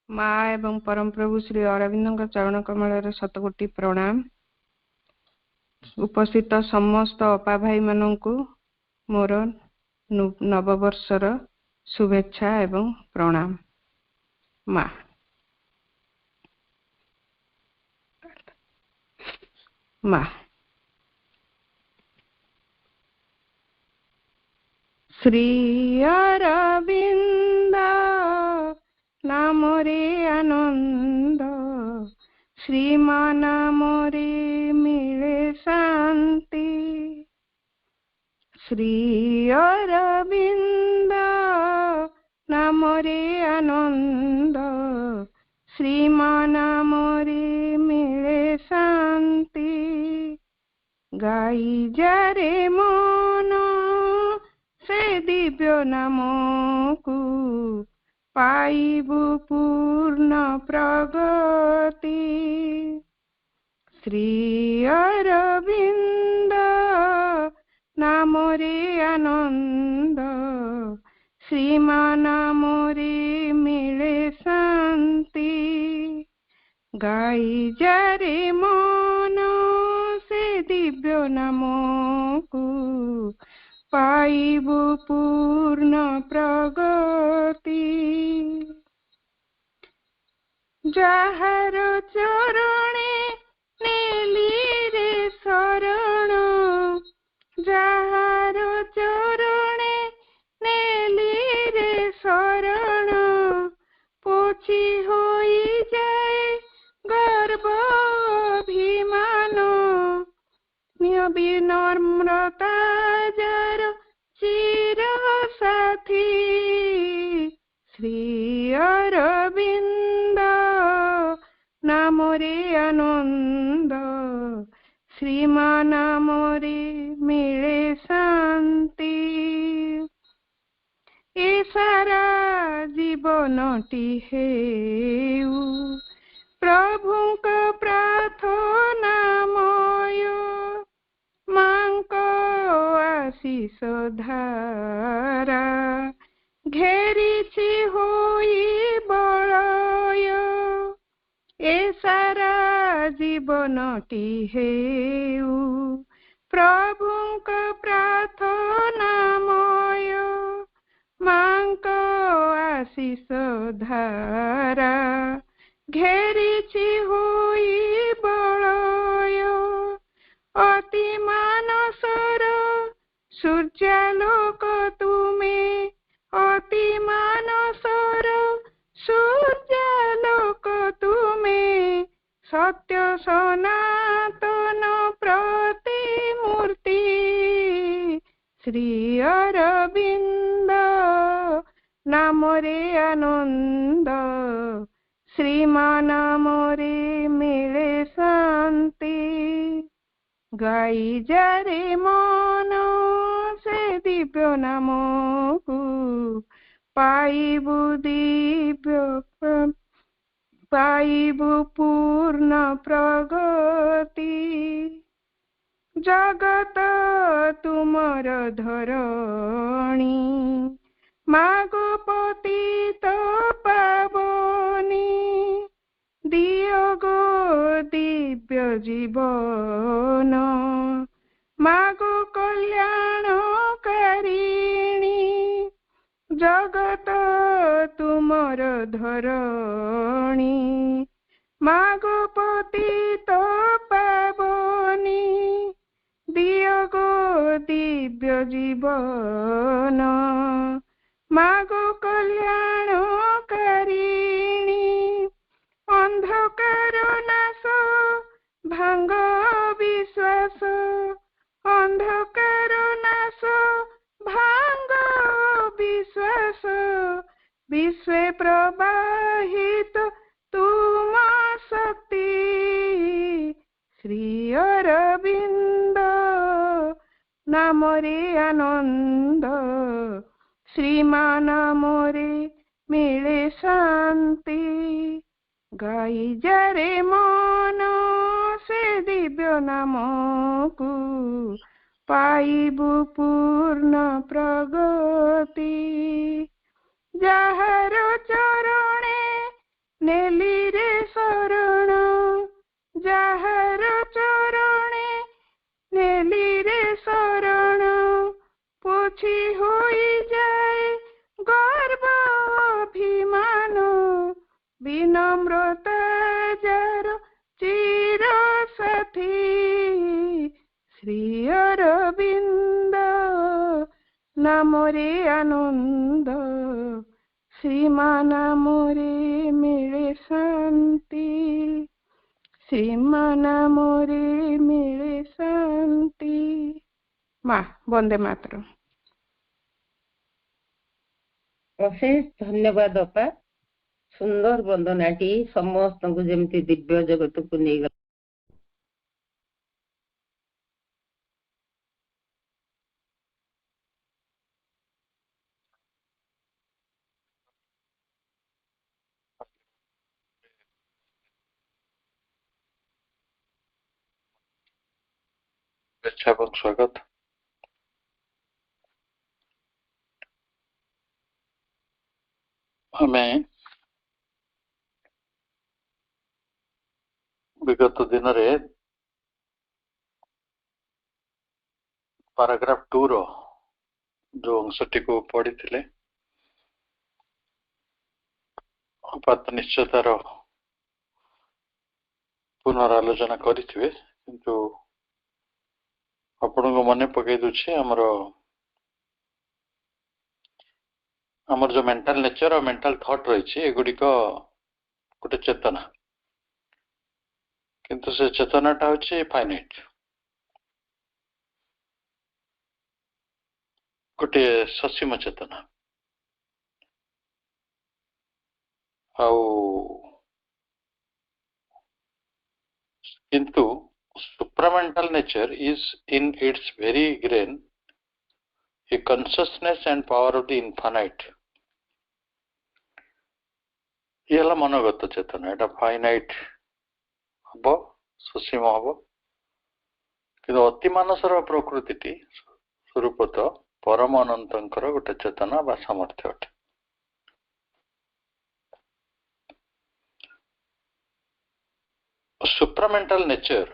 माँ एवं परम प्रभु श्री अरविंद चरण कमल शतकोटि प्रणाम। उपस्थित समस्त अपा भाई मानू मोर नववर्षर शुभेच्छा एवं प्रणाम। माँ माँ श्री अरविंद नामरे आनंद, श्रीमान नामरे मिले शांति। श्री अरविंद नामरे आनंद, श्रीमान नामरे मिले शांति। गाई जारे मन से दिव्य नाम को, पाइबु पूर्ण प्रगति। श्री अरविंद नामरे आनंद, श्रीमान नामरे मिले शांति। गाई जारे मन से दिव्य नाम को, पाइबु पूर्ण प्रगति। जाहार चरणे नेली रे शरण, जाहार चरणे नेली रे शरण। पोछी होई जाए गर्व अभिमान, विनम्रता जार चिर साथी। श्री अरविंद नामरे आनंद, श्रीमान नामरे मिले शांति। ए सारा जीवनटी हेउ प्रभुक प्रार्थनामय, मांक आशीष धारा घेरिछि होई बलय। ए सारा जीवनटी हेउ प्रभुक प्रार्थनामय, मांक आशीष धारा घेरिछि होई बलय। अति मानसर सूर्यालोक तुमे, अति मानसर सूर्यालोक तुमे। सत्य सनातन प्रतिमूर्ति। श्री अरविंद नामरे आनंद, श्रीमान नामरे मिले शांति। गाई जारे मन से दिव्य नाम को, पाइबु पाइबु पूर्ण प्रगति। जगत तुमर धरणी, मागो पतित पावनी। दियो गो दिव्य जीवन, मागो कल्याण कारिणी। जगत तुमर धरणी, मागो पतित पावनी। दियो गो दिव्य जीवन, मागो कल्याण कारिणी। अंधकार नाश भांग विश्वास, अंधकार नाश भांग विश्वास। विश्व प्रवाहित तुम शक्ति। श्री अरविंद नामरे आनंद, श्रीमान नामरे मिले शांति। गाई जारे मन से दिव्य नाम को, पाइबु पूर्ण प्रगति। जाहार चरणे ନେଲିରେ ଶରଣ ଯାହାର ଚରଣେ ନେଲିରେ ଶରଣ ପୋଛି ହୋଇଯାଏ ଗର୍ବ ଅଭିମାନ ବିନମ୍ରତା ଯାର ଚିର ସାଥୀ ଶ୍ରୀ ଅରବିନ୍ଦ ନାମରେ ଆନନ୍ଦ ଶ୍ରୀମା ନାମରେ ମିଳେ ଶାନ୍ତି ଶ୍ରୀମା ନାମରେ ମିଳେ ଶାନ୍ତି। ମା ବନ୍ଦେ ମାତରମ୍। ଅଶେଷ ଧନ୍ୟବାଦ ଅପା। ସୁନ୍ଦର ବନ୍ଦନାଟି ସମସ୍ତଙ୍କୁ ଯେମିତି ଦିବ୍ୟ ଜଗତକୁ ନେଇଗଲା। शुभेच्छा এবং স্বাগত। ଆମେ ବିଗତ ଦିନରେ ପାରାଗ୍ରାଫ 2 ର ଯୋଉ ଅଂଶଟିକୁ ପଢିଥିଲେ ଅପାତ ନିଶ୍ଚୟତାର ପୁନରାଲୋଚନା କରିଥିବେ, କିନ୍ତୁ ଆପଣଙ୍କୁ ମନେ ପକେଇ ଦଉଛି ଆମର ଯୋଉ ମେଣ୍ଟାଲ ନେଚର ଆଉ ମେଣ୍ଟାଲ ଥଟ୍ ରହିଛି ଏଗୁଡିକ ଗୋଟେ ଚେତନା, କିନ୍ତୁ ସେ ଚେତନାଟା ହଉଛି ଫାଇନାଇଟ୍, ଗୋଟେ ସସୀମ ଚେତନା। ଆଉ କିନ୍ତୁ supramental nature is in its very grain a consciousness and power of the infinite। ये हला मनोगत चेतना, एटा फाइनाइट हबो, ससीम हबो, किंतु अति मानसर प्रकृतिटी स्वरूपत परम अनंतंकर गोटे चेतना बा सामर्थ्य अटे। supramental nature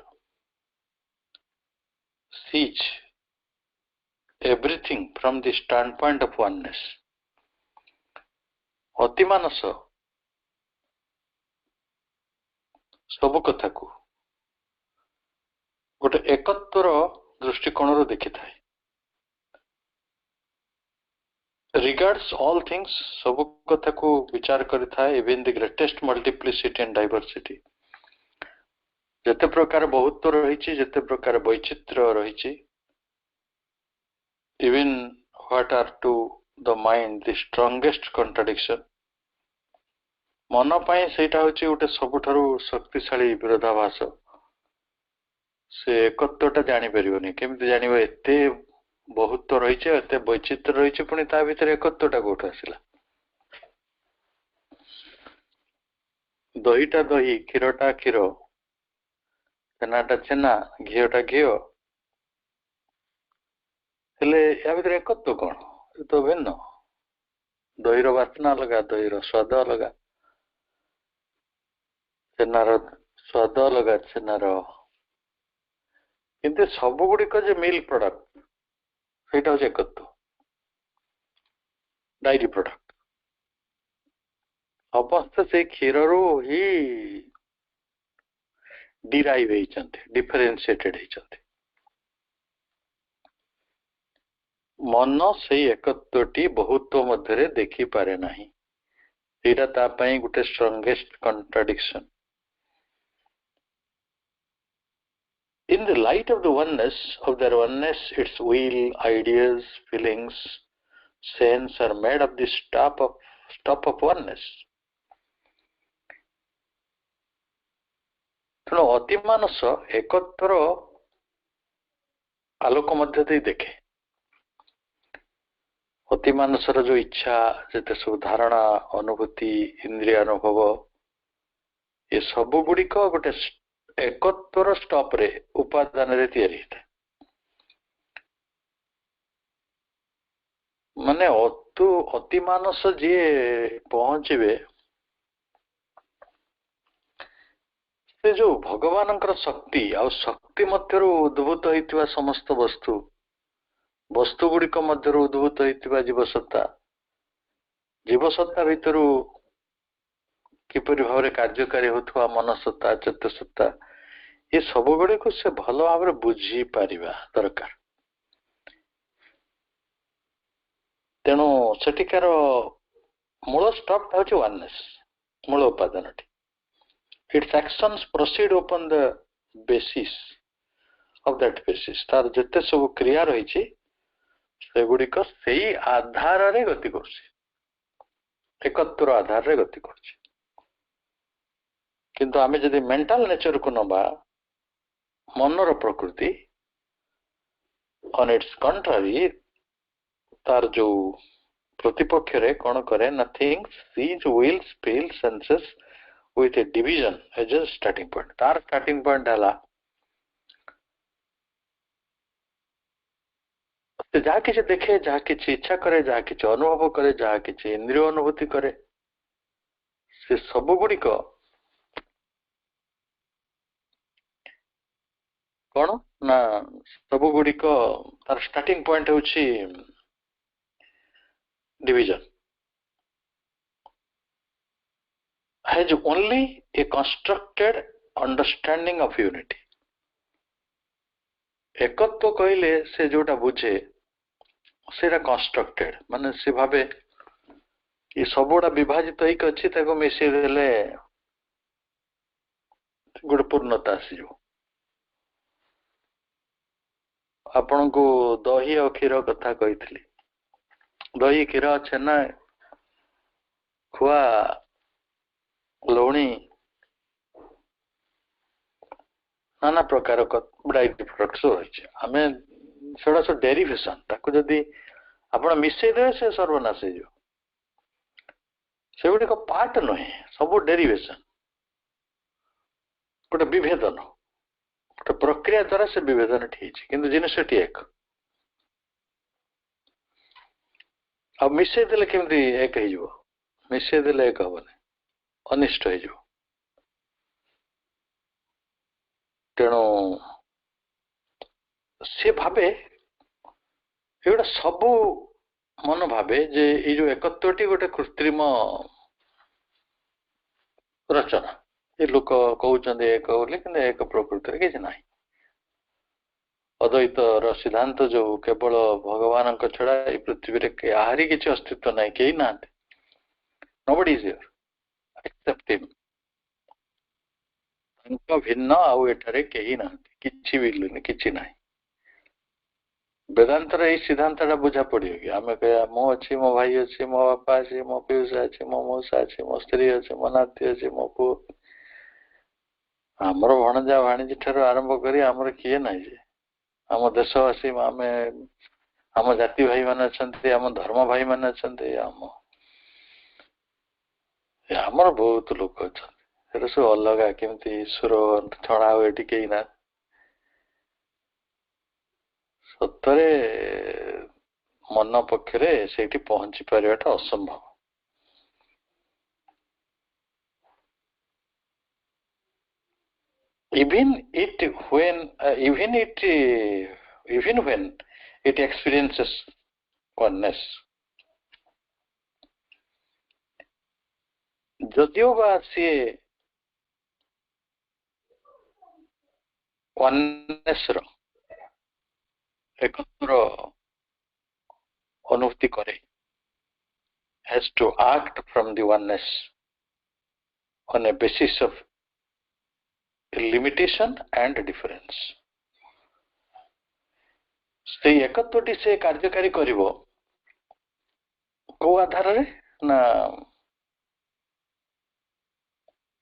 sees everything from the standpoint of oneness। अति मानस सब कथा को गोटे एकत्वर दृष्टिकोण देखि थाए। regards all things, सब कथा को विचार करि थाए, even the greatest multiplicity and diversity। जते प्रकार बहुत रही, जते प्रकार वैचित्र्य रही, even what are to the mind the strongest contradiction, मन पाए सेटा होची गोटे सबुठारु शक्तिशाली विरोधाभास। से एकत्वटा जानी परिबनी, केमिति जानिबो एते बहुत रही, एते वैचित्र्य रही, पुणी ता भीतर एकत्वटा कोठा आसिला। दहीटा दही, क्षीरटा क्षीर, छेनाटा छेना, घीओटा घीओ, हेले या भीतर एकत्व कौन? तो भिन्न। दहीर बास्ना अलग, दहीर स्वाद अलग, छेनार स्वाद अलग, छेनार किंतु सब गुड़िक जो मिल्क प्रोडक्ट सेटा हूँ एकत्व, डायरी प्रोडक्ट समस्त से क्षीर ही डिराइव होइचंते, डिफरेंशिएटेड होइचंते। मन से एकत्वटी बहुत्व मध्य देखी पारे नहीं, एटा ता पई गुटे strongest contradiction. In the light of the oneness of their oneness, its will, ideas, feelings, sense are made of the stuff of oneness। तेणु अति मानस एकत्र आलोक मध्य दे देखे। अति मानसर जो इच्छा, जते सब धारणा, अनुभूति, इंद्रिय अनुभव, ये सब गुड़िक गोटे एकत्वर स्टॉप रे उपादान रे तैयारी है। माने अति मानस जी पहुंचे से जो भगवानଙ୍କର शक्ति ଆଉ ଶକ୍ତି ମଧ୍ୟରୁ ଉଦ୍ଭୂତ ହେଇଥିବା ସମସ୍ତ ବସ୍ତୁ ବସ୍ତୁ ଗୁଡ଼ିକ ମଧ୍ୟରୁ ଉଦ୍ଭୂତ ହେଇଥିବା ଜୀବସତ୍ତା ଜୀବସତ୍ତା ଭିତରୁ କିପରି ଭାବରେ କାର୍ଯ୍ୟକାରୀ ହେଉଥିବା ମନସତ୍ତା ଚେତସତ୍ତା ଏ ସବୁ ଗୁଡ଼ିକୁ ସେ ଭଲ ଭାବରେ ବୁଝି ପାରିବା ଦରକାର। ତେଣୁ ସେଠିକାର ମୂଳ ଷ୍ଟପ୍ ହେଉଛି ୱାନନେସ୍, ମୂଳ ଉପାଦାନଟି। Its actions proceed upon the basis of that basis. तार जिते सब क्रिया रही सेगुड़िक से आधार रे गति कर एकत्र आधार रे गति कर किंतु आमे जदि मेंटल नेचर को नबा मनर प्रकृति ऑन इट्स कंट्रारी तार जो प्रतिपक्ष रे कौन करे नथिंग सीज विल्स फील्स सेंसेस with a division as a starting point. तार starting point है जहाँ किसी देखे जहाँ किसी इच्छा करे जहाँ किसी अनुभव करे जहाँ किसी इंद्रिय अनुभूति करे से सब गुड़िक कौन ना सब गुड़िक तार स्टार्टिंग पॉइंट होची division has only a constructed understanding of unity. एकत्व कहले से जोटा बुझे सेटा कंस्ट्रक्टेड माने से भाबे ये सबोडा विभाजित होई अछि ताको मिसे देले गुड पूर्णता आसीजो। आपन को दही और क्षीर कथा कहितली दही क्षीर छेना खुआ लवणी नाना प्रकार प्रोडक्ट्स रही आम सेटा सब डेरिवेशन ताको जदि आपण मिसई दे से सर्वनाश हो सेगुड़िक पार्ट नुहे सब डेरिवेशन गोटे विभेदन गोटे प्रक्रिया द्वारा से विभेदन किंतु जिनसटी एक अब मिसई देले केमती एक हो मिसई देले एक हबनी अनिष्ट हो तेणु से भावे एगुड़ा सबू मन भावे जे ये जो एकत्वटी गोटे कृत्रिम रचना ये लोक कहते एक बोले कि एक प्रकृति किसी ना अद्वैत सिद्धांत जो केवल भगवान छड़ा ये पृथ्वी रे आहरी किसी अस्तित्व ना कहीं ना nobody is here except him भिन्न आउ एठारे कहीं ना किछि भी किछि ना वेदांतर ये सिद्धांत बुझा पड़ो कि आम कह मो अच्छी मो भाई अच्छी मो बापा अच्छी मो पीयूषा अच्छी मो मौसा अच्छी मो स्त्री अच्छी मो नाती अच्छी मो पु आमर भणजा भाणीजी ठार आरंभ करी आमर किए ना जे आम देशवासी आम आम जाति भाई मान अच्छा आम धर्म भाई मान अच्छा आमर बहुत लोक अच्छा सब अलग केमती ईश्वर छड़ा हुए कहीं ना सतरे मन पक्षरे से पहुंची पारिबाटा असंभव even when it experiences oneness जदियो बा सी oneness रो एकत्र अनुभूति करे has to act from the oneness on a basis of limitation and difference से एकत्वटी से कार्यकारी करिवो को आधार रे ना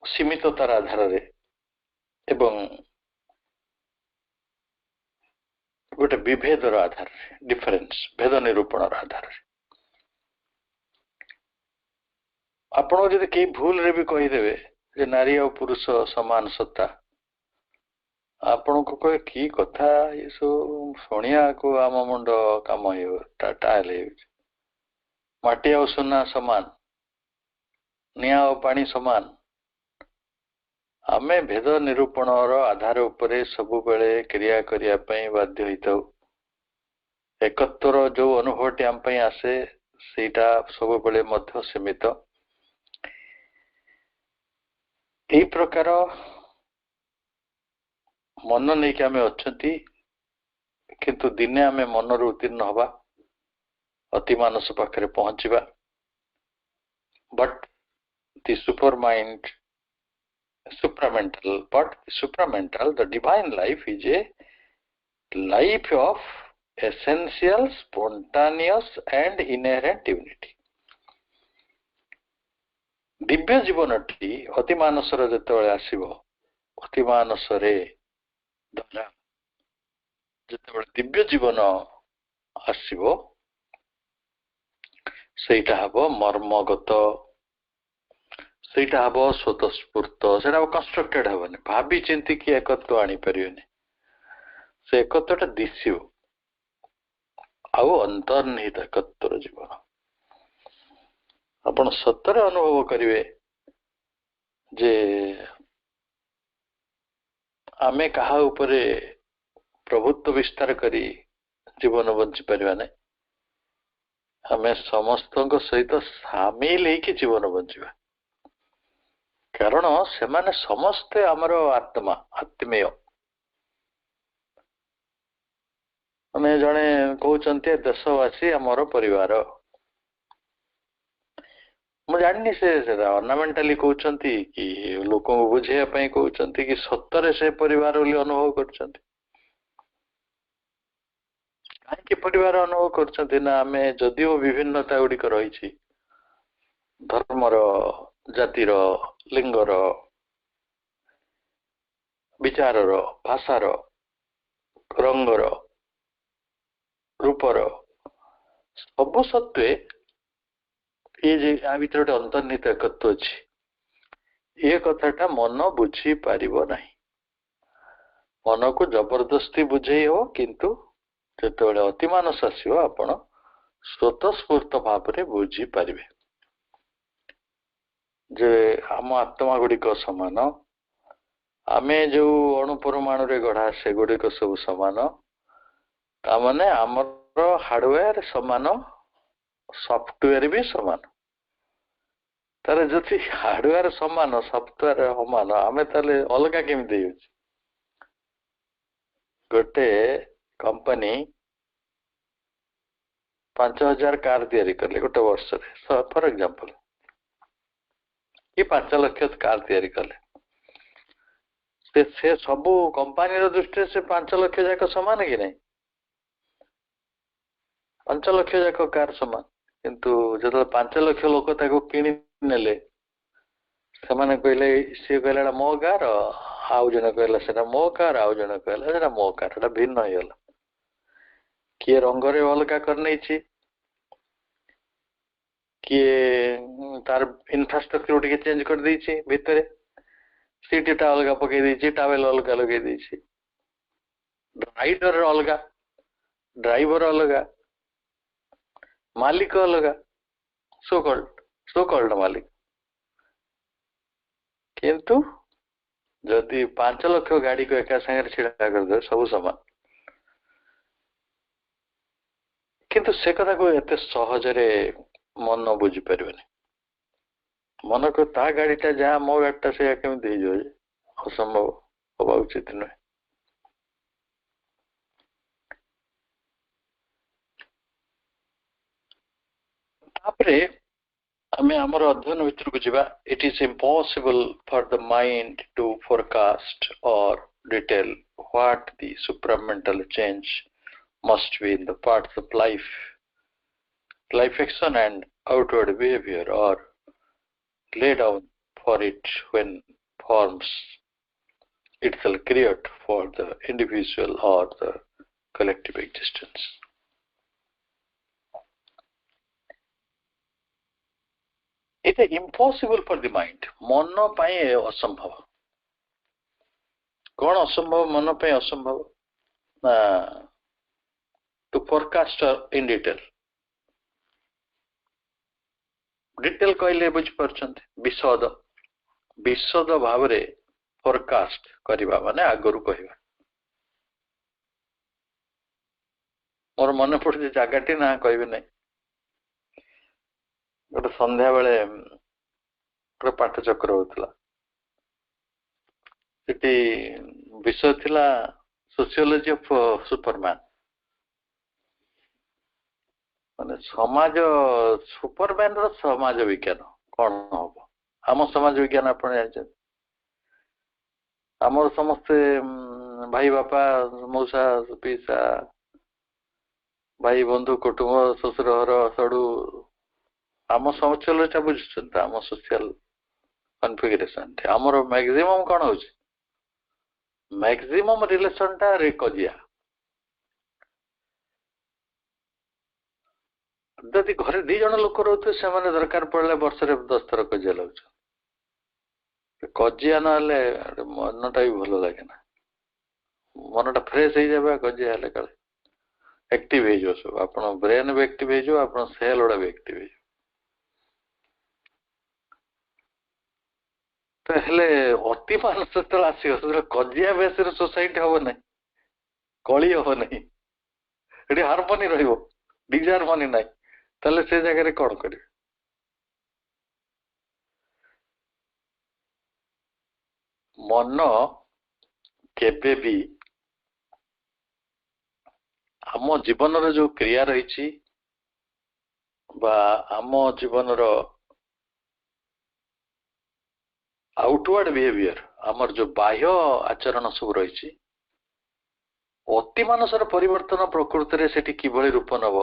सीमिततार आधार रे एवं गोटे विभेदर आधार डिफरेंस भेद निरूपण आधार आपण जदि कई भूल रे भी कहीदेवे जे नारी और पुरुष समान सत्ता आपण को कहे की कथा ये सब शुणिया को आम मुंड काम टाइल माटी और सुना समान निया और पानी समान आमे भेद निरूपण आधार उपरे सबु बेले क्रिया करिया पई बाध्य होइताउ एकत्वर जो अनुभवटी आम पई आसे सेटा सबु बेले मध्य सीमित एई प्रकार मन नहीं कि आमे अछंती किंतु दिने आमे मन रु उत्तीर्ण हवा अति मानस पाखरे पहुंचीबा but the supermind supramental but supramental the divine life is a life of essential spontaneous and inherent unity Divya जीवनटी अति मानसर जेतेबेले आसीबो अति मानसरे द्वारा जेतेबेले दिव्य जीवन आसीबो सेटा हबो मर्मगत सेटा हबो स्वतस्फूर्त सेटा हबो कंस्ट्रक्टेड हबने भाबी चिंती कि एकत्व आनी परियोनी से एकत्वटा दिसियो आउ अंतर्निहित एकत्वर जीवन आपण सत्तर अनुभव करिवे जे आमे कहा उपरे प्रभुत्व विस्तार करी जीवन बंची परिवा नै आमे समस्तक सहित सामिल हेकि जीवन बंचीबा कारण से माने समस्ते आमर आत्मा आत्मीय माने जने कहउचंती देशवासी आमर परिवार मु जानि से ऑर्नामेंटली कहउचंती कि लोक को बुझे पई कहउचंती कि सत्तरे से परिवार बोली अनुभव करचंती काहे कि परिवार अनुभव करचंती ना आमे जदिओ विभिन्नता गुडी रही छी धर्मर जातिर लिंगर विचारर भाषार रंगर रूपर सब सत्वे ये जे आ भीतर अंतर्निहित एकत्व अछि ये कथाटा मन बुझी पारिबो नाही मन को जबरदस्ती बुझेई हो किंतु जेतेबेले अति मानस आसीबो आपण स्वतस्फूर्त भावरे बुझी पारिबे जे आम आत्मा गुड़िक समान आमे जो अणु परमाणु रे गढ़ा से गुड़िक सब समान तामाने आमर हार्डवेयर समान सॉफ्टवेयर भी समान तारे जति हार्डवेयर समान सॉफ्टवेयर समान आमे ताले अलगा केमिति होछि गोटे कंपनी 5000 कार तैयारी करले गोटे वर्ष रे फॉर एग्जांपल कि 5 लाख कार तैयारी कले से सब कंपनी रो दृष्टि से 5 लाख जाक समान कि नहीं 5 लाख जाक कार समान किंतु जब 5 लाख लोक ताको किनि नेले से माने कहले से कहला मो कार आउ जने कहला सेटा मो कार आउ जने कहला सेटा मो कार एटा भिन्न होयला किए रंग रे अलगा करनै छी किए तार इंफ्रास्ट्रक्चर टिके चेंज कर दै छी भितरे सीटा अलगा पकई दै छी टावेल अलगा लगे दै छी राइडर अलगा ड्राइवर अलगा मालिक अलगा सो कॉल्ड मालिक किंतु जदि 5 लाख गाड़ी को एका संगे छिड़ा कर दे सब समान किंतु से कथा को एते सहज रे मन बुझी परिबनी मन को ता गाड़ीटा जहाँ मो गाड़ीटा से केमिति हो असंभव होबा उचित नुहे तापरे आमे हमर अध्ययन भितर को जिबा it is impossible for the mind to forecast or detail what the supramental change must be in the parts of life action and outward behavior or lay down for it when forms itself create for the individual or the collective existence. It is impossible for the mind. मन पाए असंभव कौन असंभव मन पाए असंभव ना to forecast in detail कहले बुझ परछंत विशद भाव रे फोरकास्ट करवा माने आगरू कहवा मोर मन पड़े जगटी ना कहबी ना गोटे संध्या बेले गोटे पाठचक्र होता सेठी विषय थिला सोशियोलॉजी ऑफ सुपरमैन माने समाज सुपरमैन रो समाज विज्ञान कौन हम आम समाज विज्ञान आपण जानते आमर समस्ते भाई बापा मौसा पीसा भाई बंधु कुटुंब शशुर घर सड़ू आम सोशियोलॉजी बुझुछन आम सोशल कॉन्फिगरेशन आमर मैक्सिमम कौन हो मैक्सिमम रिलेशन टा कजिया जदि घरे दी जन लोक रोते से दरकार पड़े वर्ष 10 थर कजिया लग कजिया ना मनटा भी भल लगे ना मनटा फ्रेश हो जाए कजिया काले एक्टिव हो सब आप ब्रेन भी एक्टिव हो आप सेल गुड़ा भी एक्टिव हो तो हेले अति मानस जो आसो कजिया बेस सोसाइटी हम ना कली हम ना हार्मोनी रिजार्मोनी ना ताले से जगह कौन कर मन केबे भी आम जीवन जो क्रिया रही आम जीवन आउटवर्ड बिहेवियर आमर जो बाह्य आचरण सब रही अति मानसर परिवर्तन प्रकृति से किभली रूप नब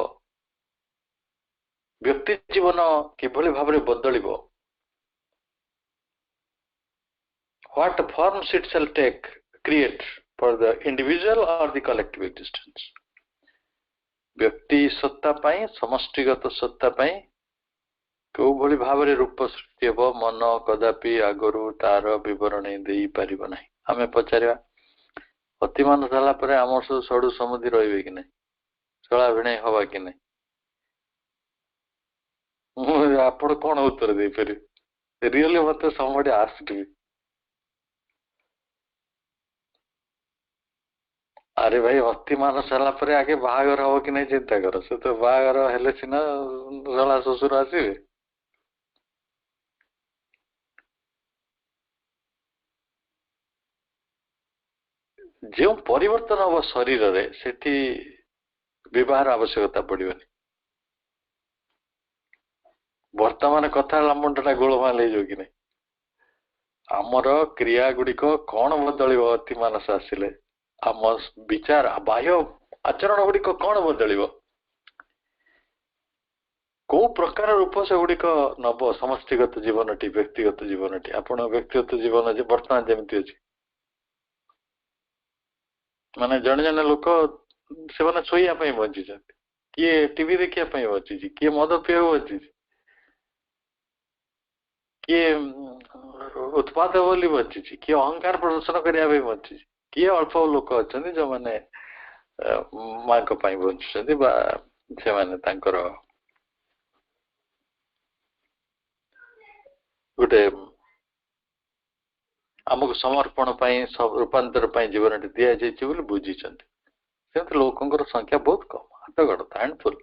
व्यक्ति जीवन किभली भाव बदल what forms it shall take create for the individual or the collective existence व्यक्ति सत्ता पाई समष्टिगत सत्ता पाई को भली भाव रूप सृष्टि हे मन कदापि आगरू तार विवरणी दे पारिब नाही आमे पचारिबा अतिमान जाला परे आमर सब सडू समुद्री रहिबे कि नै चला भिणे हवा कि नै आपण कोन उत्तर दे फेरि रियली मत somebody asked me अरे भाई अति मान सारा पर आगे बाहागर हम कि नहीं चिंता कर से तो बाहागर हेले सिना जला ससुर आसवे जो परिवर्तन हम शरीर रे सेठी विवाह आवश्यकता पड़िबनी वर्तमान कथा मुंडटा गोलमाल हो कि नहीं आमर क्रिया गुड़िक कौन बदल अति मानस आसिले आम विचार बाह्य आचरण गुड़िक कौन बदल को प्रकार रूप से गुड़िक नब समष्टिगत जीवन टी व्यक्तिगत जीवन टी आपण व्यक्तिगत जीवन बर्तमान जमी अच्छी माने जन जन लोक से शोया बंची किए टीवी देखा बंची किए मद पीवा बंची किए उत्पाद बोली बंची किए अहंकार प्रदर्शन करने बंची किए अल्प लोक अच्छा जो मैंने माँ बंचुं गोटे आमको समर्पण रूपांतर जीवन दि जाए बुझी से लोक संख्या बहुत कम हाथ गड़ हैंडफुल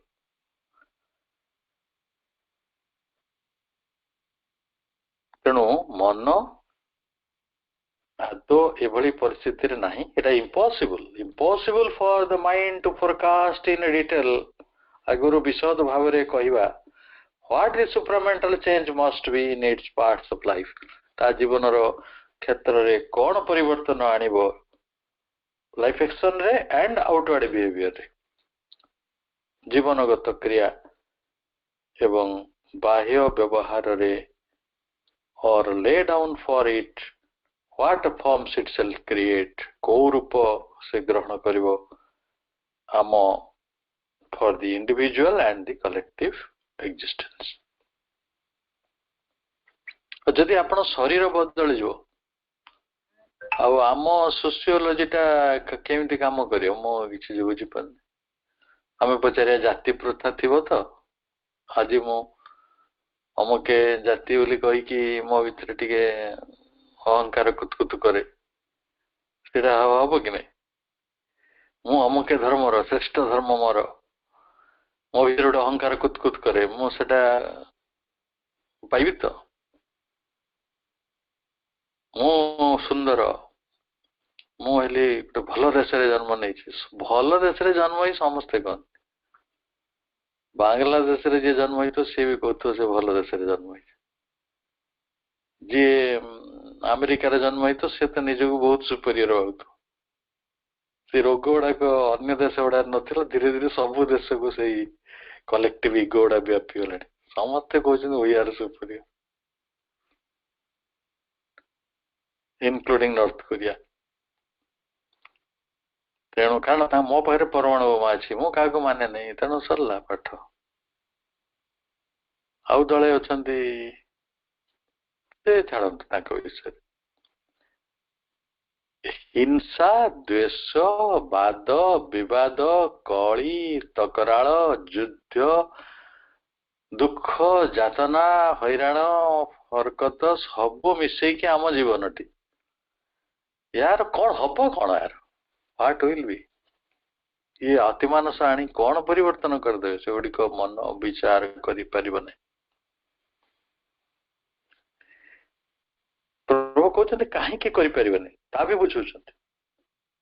तेणु मन तो एभली परिस्थिति रे नहीं एटा impossible for the mind to forecast in detail अगुरु विशद भाव रे कहवा what is supramental change must be in its parts of life ता जीवन रो क्षेत्र रे कौन परिवर्तन आनिबो लाइफ एक्शन रे एंड आउटवर्ड बिहेवियर रे जीवनगत क्रिया एवं बाह्य व्यवहार रे or lay down for it what forms it shall create को रूप से ग्रहण करिवो आम for the individual and the collective existence जदि आपण शरीर बदल जो आम सोशियोलॉजीटा केमिति काम करियो मो किछि बुझी पान आमे पचारिया जाति प्रथा थिबो तो आज मो अमुके जाति बोली कही कि मो भीतर टिके ଅହଙ୍କାର କୁତକୁତ କରେ ସେଟା ହବ କି ନାହିଁ? ମୁଁ ଅମୁକେ ଧର୍ମର, ଶ୍ରେଷ୍ଠ ଧର୍ମ ମୋର, ମୋ ଭିତରେ ଗୋଟେ ଅହଙ୍କାର କୁତକୁତ କରେ, ମୁଁ ସେଟା ପାଇବି ତ? ମୁଁ ସୁନ୍ଦର, ମୁଁ ହେଲି ଗୋଟେ ଭଲ ଦେଶରେ ଜନ୍ମ ନେଇଛି। ଭଲ ଦେଶରେ ଜନ୍ମ ହେଇ ସମସ୍ତେ କହନ୍ତି, ବାଂଲାଦେଶରେ ଯିଏ ଜନ୍ମ ହେଇଥିବ ସିଏ ବି କହୁଥିବ ସେ ଭଲ ଦେଶରେ ଜନ୍ମ ହେଇଛି। ଯିଏ ଆମେରିକାରେ ଜନ୍ମ ହେଇଥିବ ସେ ତ ନିଜକୁ ବହୁତ ସୁପରିୟର ଭାବୁଥିବ। ସେ ରୋଗ ଗୁଡାକ ଅନ୍ୟ ଦେଶ ଗୁଡାକ ନଥିଲା, ଧୀରେ ଧୀରେ ସବୁ ଦେଶକୁ ସେଇ କଲେକ୍ଟିଭ ଇଗୋ ଗୁଡା ବ୍ୟାପିଗଲାଣି। ସମସ୍ତେ କହୁଛନ୍ତି we are superior, including North Korea. ତେଣୁ କାରଣ ମୋ ପାଖରେ ପରମାଣୁ ବୋମା ଅଛି, ମୁଁ କାହାକୁ ମାନେ ନାହିଁ, ତେଣୁ ସରିଲା ପାଠ। ଆଉ ଦଳେ ଅଛନ୍ତି ସେ ଛାଡ଼ନ୍ତୁ ତାଙ୍କ ବିଷୟରେ। ହିଂସା, ଦ୍ୱେଷ, ବାଦ ବିବାଦ, କଳି ତକରାଳ, ଯୁଦ୍ଧ, ଦୁଃଖ, ଯାତନା, ହଇରାଣ ହରକତ ସବୁ ମିଶେଇକି ଆମ ଜୀବନଟି। ୟାର କଣ ହବ, କଣ ୟାର ହ୍ୱାଟ ୱିଲ୍ ବି? ଇଏ ଅତିମାନସ ଆଣି କଣ ପରିବର୍ତ୍ତନ କରିଦେବେ? ସେଗୁଡିକ ମନ ବିଚାର କରିପାରିବ ନାହିଁ। ପ୍ରଭୁ କହୁଛନ୍ତି କାହିଁକି କରିପାରିବନି, ତା ବି ବୁଝୁଛନ୍ତି।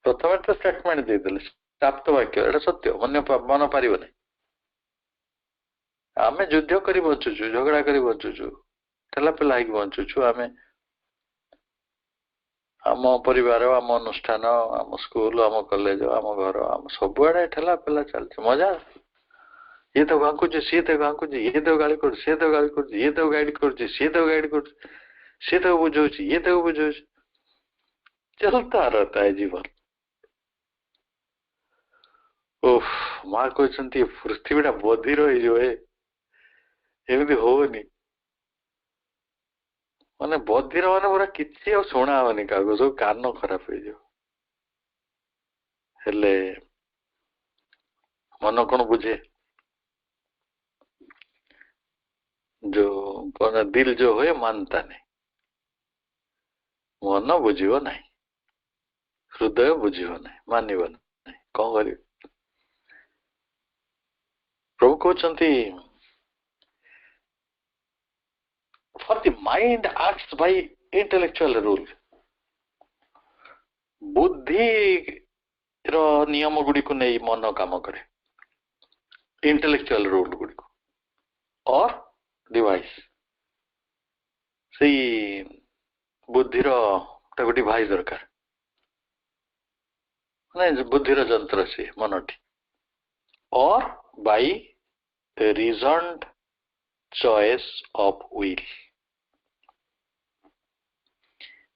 ପ୍ରଥମେ ତ ଷ୍ଟେଟମେଣ୍ଟ ଦେଇଦେଲେ, ପ୍ରାପ୍ତ ବାକ୍ୟ, ଏଇଟା ସତ୍ୟ, ମନ ପାରିବ ନାହିଁ। ଆମେ ଯୁଦ୍ଧ କରି ବଞ୍ଚୁଛୁ, ଝଗଡା କରି ବଞ୍ଚୁଛୁ, ଠେଲାପେଲା ହେଇକି ବଞ୍ଚୁଛୁ। ଆମେ ଆମ ପରିବାର, ଆମ ଅନୁଷ୍ଠାନ, ଆମ ସ୍କୁଲ, ଆମ କଲେଜ, ଆମ ଘର, ଆମ ସବୁଆଡେ ଠେଲାପେଲା ଚାଲିଛି, ମଜା। ଇଏ ତ ଭାଙ୍କୁଛି, ସିଏ ତ ଭାଙ୍କୁଛି, ଇଏ ତ ଗାଳି କରୁଛି, ସିଏ ତ ଗାଳି କରୁଛି, ଇଏ ତ ଗାଇଡ କରୁଛି, ସିଏ ତ ଗାଇଡ କରୁଛି, ସିଏ ତ ବୁଝଉଛି, ଇଏ ତ ବୁଝଉଛି, ଚଲତା ରହତା है जीवन। ଓଃ, ମା କହିଛନ୍ତି ପୃଥିବୀଟା ବଧିର ହେଇଯିବ, ଏମିତି ହଉନି। ମାନେ ବଧିର ମାନେ ପୁରା କିଛି ଆଉ ଶୁଣା ହବନି କାହାକୁ, ସବୁ କାନ ଖରାପ ହେଇଯିବ। ହେଲେ ମନ କଣ ବୁଝେ? ଯୋଉ କଣ ଦିଲ ଯୋ ହୁଏ ମାନତା ନାହିଁ, ମନ ବୁଝିବ ନାହିଁ, ହୃଦୟ ବୁଝିବ ନାହିଁ, ମାନିବ ନାହିଁ, କଣ କରିବ? ପ୍ରଭୁ କହୁଛନ୍ତି for the mind acts by intellectual rule। ବୁଦ୍ଧିର ନିୟମ ଗୁଡିକୁ ନେଇ ମନ କାମ କରେ, ଇଣ୍ଟେଲେକ୍ଚୁଆଲ ରୁଲ ଗୁଡିକୁ, ଅର ଡିଭାଇସ। ସେଇ ବୁଦ୍ଧିର ଗୋଟେ ଡିଭାଇସ ଦରକାର, ମାନେ ବୁଦ୍ଧିର ଯନ୍ତ୍ର ସିଏ ମନଟି। ଅର ବାଇ ରିଜନ୍ଡ ଚଏସ ଅଫ ୱିଲ,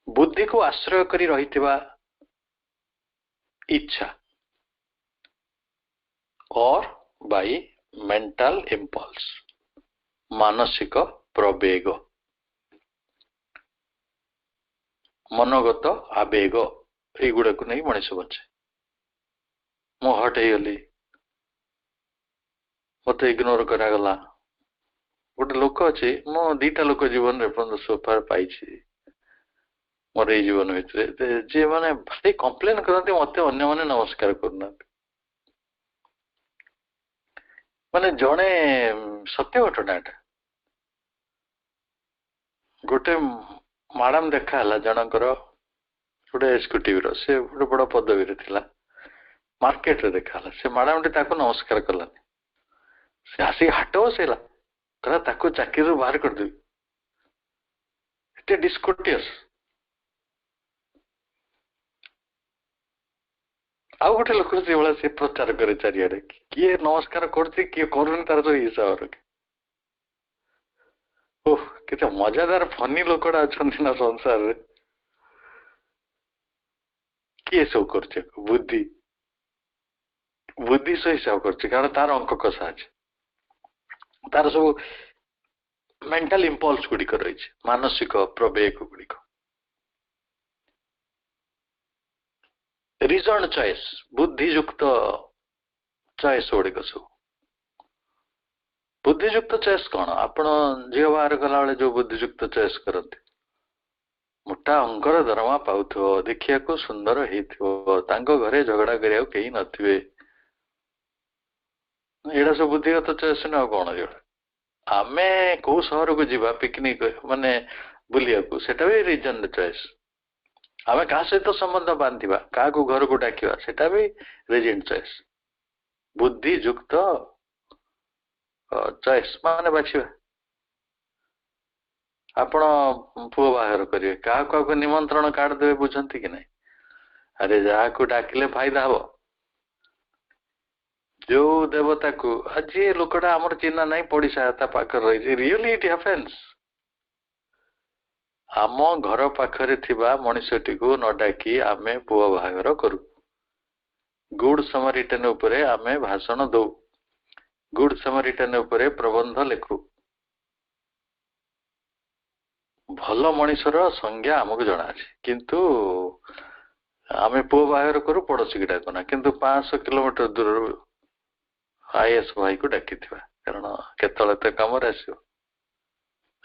ବୁଦ୍ଧିକୁ ଆଶ୍ରୟ କରି ରହିଥିବା ଇଚ୍ଛା। ଅର ବାଇ ମେଣ୍ଟାଲ ଇମ୍ପଲ୍ସ, ମାନସିକ ପ୍ରବେଗ, ମନୋଗତ ଆବେଗ, ଏଇଗୁଡାକୁ ନେଇ ମଣିଷ ବଞ୍ଚେ। ମୁଁ ହଟ୍ ହେଇଗଲି, ମତେ ଇଗ୍ନୋର କରାଗଲା। ଗୋଟେ ଲୋକ ଅଛି, ମୁଁ 2ଟା ଲୋକ ଜୀବନରେ ସୁଫଳ ପାଇଛି ମୋର ଏଇ ଜୀବନ ଭିତରେ, ଯିଏ ମାନେ ଭାରି କମ୍ପ୍ଲେନ କରନ୍ତି ମତେ ଅନ୍ୟମାନେ ନମସ୍କାର କରୁନାହାନ୍ତି। ମାନେ ଜଣେ ସତ୍ୟ ଘଟଣା ଏଟା, ଗୋଟେ ମ୍ୟାଡାମ ଦେଖା ହେଲା ଜଣଙ୍କର, ଗୋଟେ ଏକ୍ସିକ୍ୟୁଟିଭର, ସେ ଗୋଟେ ବଡ ପଦବୀରେ ଥିଲା, ମାର୍କେଟରେ ଦେଖା ହେଲା। ସେ ମ୍ୟାଡାମଟି ତାକୁ ନମସ୍କାର କଲାନି, ସେ ଆସିକି ହାଟ ବସେଇଲା, କହିଲା ତାକୁ ଚାକିରିରୁ ବାହାର କରିଦେବି। ଏତେ ଡିସକୋର୍ଟିୟସ୍। ଆଉ ଗୋଟେ ଲୋକ ସେଇଭଳିଆ ସେ ପ୍ରଚାର କରେ ଚାରିଆଡେ, କିଏ ନମସ୍କାର କରୁଛି କିଏ କରୁନି ତାର ସବୁ ହିସାବ ରଖେ। ଓଃ, କେତେ ମଜାଦାର ଫନି ଲୋକଟା ଅଛନ୍ତି ନା ସଂସାରରେ। କିଏ ସବୁ କରୁଛି? ବୁଦ୍ଧି ସହ ହିସାବ କରୁଛି, କାରଣ ତାର ଅଙ୍କ କଷା ଅଛି, ତାର ସବୁ ମେଣ୍ଟାଲ ଇମ୍ପଲ୍ସ ଗୁଡିକ ରହିଛି, ମାନସିକ ପ୍ରବେଗ ଗୁଡିକ। ରିଜନ ଚଏସ, ବୁଦ୍ଧିଯୁକ୍ତ ଚଏସ ଗୁଡିକ ସବୁ। ବୁଦ୍ଧିଯୁକ୍ତ ଚଏସ କଣ? ଆପଣ ଝିଅ ବାହାର କଲା ବେଳେ ଯୋଉ ବୁଦ୍ଧିଯୁକ୍ତ ଚଏସ କରନ୍ତି, ମୋଟା ମୋଟା ଅଙ୍କର ଦରମା ପାଉଥିବ, ଦେଖିବାକୁ ସୁନ୍ଦର ହେଇଥିବ, ତାଙ୍କ ଘରେ ଝଗଡା କରିବାକୁ କେହି ନଥିବେ। ଏଇଟା ସବୁ ବୁଦ୍ଧିଗତ ଚଏସ୍ ନା, ଆଉ କଣ ଏଗୁଡା। ଆମେ କୋଉ ସହରକୁ ଯିବା ପିକନିକ ମାନେ ବୁଲିବାକୁ, ସେଟା ବି ରିଜନ ଚଏସ୍। ଆମେ କାହା ସହିତ ସମ୍ବନ୍ଧ ବାନ୍ଧିବା, କାହାକୁ ଘରକୁ ଡାକିବା, ସେଟା ବି ରିଜନ ଚଏସ୍। ବୁଦ୍ଧି ଯୁକ୍ତ ଚଏସ୍ ମାନେ ବାଛିବା। ଆପଣ ପୁଅ ବାହାଘର କରିବେ, କାହାକୁ କାହାକୁ ନିମନ୍ତ୍ରଣ କାର୍ଡ ଦେବେ ବୁଝନ୍ତି କି ନାହିଁ? ଆରେ ଯାହାକୁ ଡାକିଲେ ଫାଇଦା ହବ। ଯୋଉ ଦେବତାକୁ, ଯିଏ ଲୋକଟା ଆମର ଚିହ୍ନା ନାହିଁ, ପଡିଶା ତା ପାଖରେ ରହିଛି, ରିଅଲି ଇଟ୍ ହ୍ୟାପେନ୍ସ। ଆମ ଘର ପାଖରେ ଥିବା ମଣିଷଟିକୁ ନ ଡାକି ଆମେ ପୁଅ ବାହାଘର କରୁ। ଗୁଡ୍ ସମରିଟନ ଉପରେ ଆମେ ଭାଷଣ ଦଉ, ଗୁଡ୍ ସମରିଟନ ଉପରେ ପ୍ରବନ୍ଧ ଲେଖୁ। ଭଲ ମଣିଷର ସଂଜ୍ଞା ଆମକୁ ଜଣା ଅଛି, କିନ୍ତୁ ଆମେ ପୁଅ ବାହାଘର କରୁ, ପଡୋଶୀକି ଡାକୁନା। କିନ୍ତୁ 500 କିଲୋମିଟର ଦୂରରୁ ଆଇଏସ୍ ଭାଇକୁ ଡାକିଥିବା, କାରଣ କେତେବେଳେ ତ କାମରେ ଆସିବ।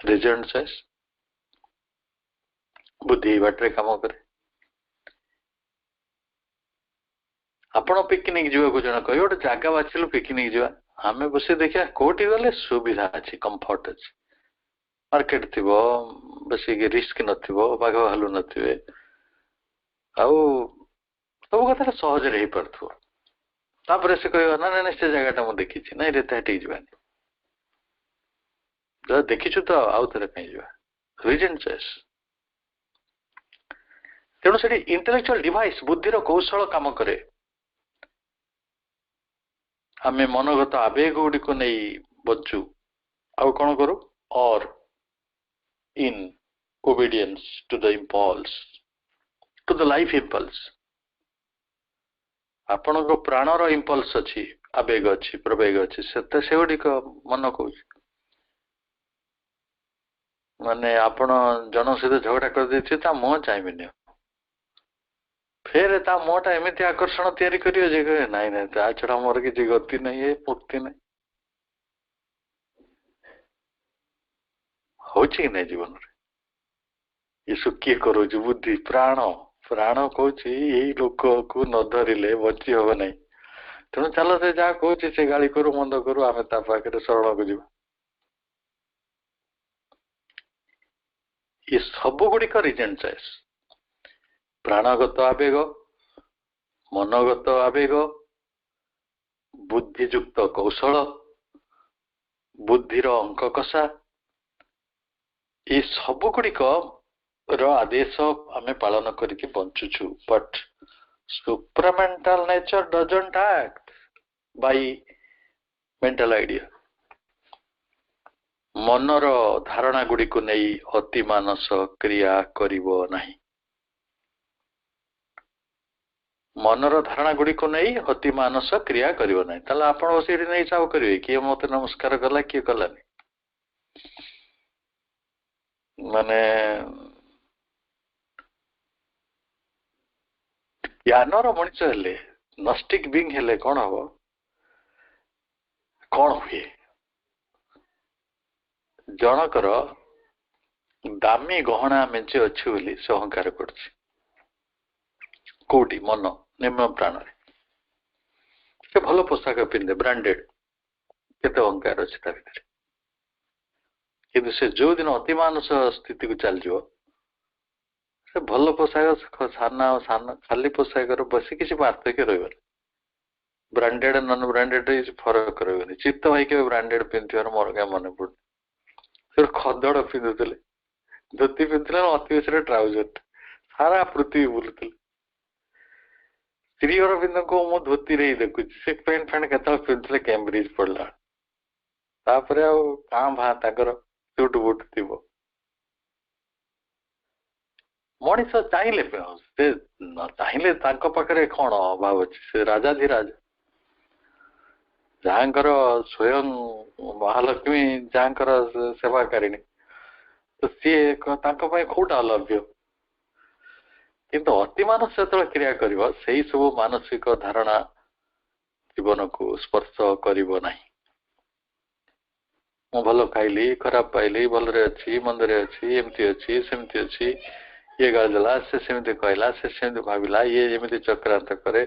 ରିଜନ ଚଏସ୍, ବୁଦ୍ଧି ବାଟରେ କାମ କରେ। ଆପଣ ପିକନିକ ଯିବାକୁ ଜଣେ କହିବେ, ଗୋଟେ ଜାଗା ବାଛିଲୁ ପିକନିକ ଯିବା, ଆମେ ବସି ଦେଖିବା କୋଉଠି ଗଲେ ସୁବିଧା ଅଛି, କମ୍ଫର୍ଟ ଅଛି, ମାର୍କେଟ ଥିବ, ବେଶୀ ରିସ୍କ ନଥିବ, ବାଘ ଭାଲୁ ନଥିବେ, ଆଉ ସବୁ କଥାଟା ସହଜରେ ହେଇପାରୁଥିବ। ତାପରେ ସେ କହିବ ନା ନାଇଁ ସେ ଜାଗାଟା ମୁଁ ଦେଖିଛି, ନାଇଁ ରେ ହେଠିକି ଯିବାନି। ଦେଖିଛୁ ତ ଆଉ ଥରେ କାହିଁ ଯିବା, ରିଜନ ଚଏସ୍। ତେଣୁ ସେଠି ଇଣ୍ଟେଲେକ୍ଚୁଆଲ ଡିଭାଇସ୍, ବୁଦ୍ଧିର କୌଶଳ କାମ କରେ। ଆମେ ମନୋଗତ ଆବେଗ ଗୁଡ଼ିକୁ ନେଇ ବଞ୍ଚୁ, ଆଉ କଣ କରୁ? Or in obedience to the impulse, to the life impulse. ଆପଣଙ୍କ ପ୍ରାଣର ଇମ୍ପଲ୍ସ ଅଛି, ଆବେଗ ଅଛି, ପ୍ରବେଗ ଅଛି, ସେଗୁଡ଼ିକ ମନ କହୁଛି। ମାନେ ଆପଣ ଜଣଙ୍କ ସହିତ ଝଗଡା କରିଦେଇଥିବେ, ତା ମୁହଁ ଚାହିଁବେନି, ଫେର ତା ମୁହଁଟା ଏମିତି ଆକର୍ଷଣ ତିଆରି କରିବ ଯେ କହିବେ ନାଇଁ ନାଇଁ ତା ଛଡା ମୋର କିଛି ଗତି ନାହିଁ, ଏ ମୁକ୍ତି ନାହିଁ। ହଉଛି କି ନାଇଁ ଜୀବନରେ? ଏସବୁ କିଏ କରୁଛି? ବୁଦ୍ଧି, ପ୍ରାଣ। ପ୍ରାଣ କହୁଛି ଏଇ ଲୋକକୁ ନ ଧରିଲେ ବଞ୍ଚି ହବ ନାହିଁ, ତେଣୁ ଚାଲ ସେ ଯାହା କହୁଛି ସେ ଗାଳି କରୁ, ମନ୍ଦ କରୁ, ଆମେ ତା ପାଖରେ ଶରଣକୁ ଯିବା। ଏ ସବୁ ଗୁଡିକ ରିଜନ ଚଏସ୍। ପ୍ରାଣଗତ ଆବେଗ, ମନୋଗତ ଆବେଗ, ବୁଦ୍ଧିଯୁକ୍ତ କୌଶଳ, ବୁଦ୍ଧିର ଅଙ୍କ କଷା, ଏ ସବୁ ଗୁଡିକ ର ଆଦେଶ ଆମେ ପାଳନ କରିକି ବଞ୍ଚୁଛୁ। But supramental nature doesn't act by mental idea. ମନର ଧାରଣା ଗୁଡିକୁ ନେଇ ଅତି ମାନସ କ୍ରିୟା କରିବ ନାହିଁ। ମନର ଧାରଣା ଗୁଡିକୁ ନେଇ ଅତି ମାନସ କ୍ରିୟା କରିବ ନାହିଁ। ତାହେଲେ ଆପଣ ସେଇଠି ନେଇ ଚାଉ କରିବେ, କିଏ ମତେ ନମସ୍କାର କଲା, କିଏ କଲାନି। ମାନେ ଜ୍ଞାନର ମଣିଷ ହେଲେ, ନଷ୍ଟିକ ବିଙ୍ଗ ହେଲେ କଣ ହବ? କଣ ହୁଏ? ଜଣକର ଦାମୀ ଗହଣା ମେଞ୍ଚେ ଅଛି ବୋଲି ସେ ଅହଙ୍କାର କରୁଛି। କୋଉଠି? ମନ, ନିମ୍ନ ପ୍ରାଣରେ। ସେ ଭଲ ପୋଷାକ ପିନ୍ଧେ, ବ୍ରାଣ୍ଡେଡ, କେତେ ଅହଙ୍କାର ଅଛି ତା ଭିତରେ। କିନ୍ତୁ ସେ ଯୋଉ ଦିନ ଅତିମାନସ ସ୍ଥିତିକୁ ଚାଲିଯିବ, ସେ ଭଲ ପୋଷାକ ଖାଲି ପୋଷାକର ବସି କିଛି ପାର୍ଥକ୍ୟ ରହିବନି। ବ୍ରାଣ୍ଡେଡ ନନ୍ ବ୍ରାଣ୍ଡେଡ ଫରକ ରହିବନି। ଚିତ୍ତ ଭାଇ କେବେ ବ୍ରାଣ୍ଡେଡ ପିନ୍ଧିଥିବାର ମୋର କାଇଁ ମନେ ପଡୁନି। ସେ ଖଦଡ ପିନ୍ଧୁଥିଲେ, ଧୋତି ପିନ୍ଧୁଥିଲେ, ଅତି ବେଶୀରେ ଟ୍ରାଉଜର, ସାରା ପୃଥିବୀ ବୁଲୁଥିଲେ। ଶ୍ରୀ ଅରବିନ୍ଦଙ୍କୁ ମୁଁ ଧୋତିରେ ହିଁ ଦେଖୁଛି, ସେ ପ୍ୟାଣ୍ଟ ଫ୍ୟାଣ୍ଟ କେତେବେଳେ ପିନ୍ଧୁଥିଲେ କ୍ୟାମ୍ବ୍ରିଜ ପଡିଲା। ତାପରେ ଆଉ କାଁ ଭାଁ ତାଙ୍କର ସୁଟ ବୁଟ ଥିବ। ମଣିଷ ଚାହିଁଲେ, ସେ ନ ଚାହିଁଲେ ତାଙ୍କ ପାଖରେ କଣ ଅଭାବ ଅଛି? ସେ ରାଜାଧିରାଜ, ଯାହାଙ୍କର ସ୍ୱୟଂ ମହାଲକ୍ଷ୍ମୀ ଯାହାଙ୍କର ସେବାକାରିଣୀ, ତ ସିଏ ତାଙ୍କ ପାଇଁ କୋଉଟା ଅଲଭ୍ୟ? କିନ୍ତୁ ଅତିମାନସ ଯେତେବେଳେ କ୍ରିୟା କରିବ, ସେଇ ସବୁ ମାନସିକ ଧାରଣା ଜୀବନକୁ ସ୍ପର୍ଶ କରିବ ନାହିଁ। ମୁଁ ଭଲ ଖାଇଲି, ଖରାପ ପାଇଲି, ଭଲରେ ଅଛି, ମନ୍ଦରେ ଅଛି, ଏମିତି ଅଛି, ସେମିତି ଅଛି, ये गाला से सेमिति कहला से सेमिति भाविला ये जेमिति चक्रांत करे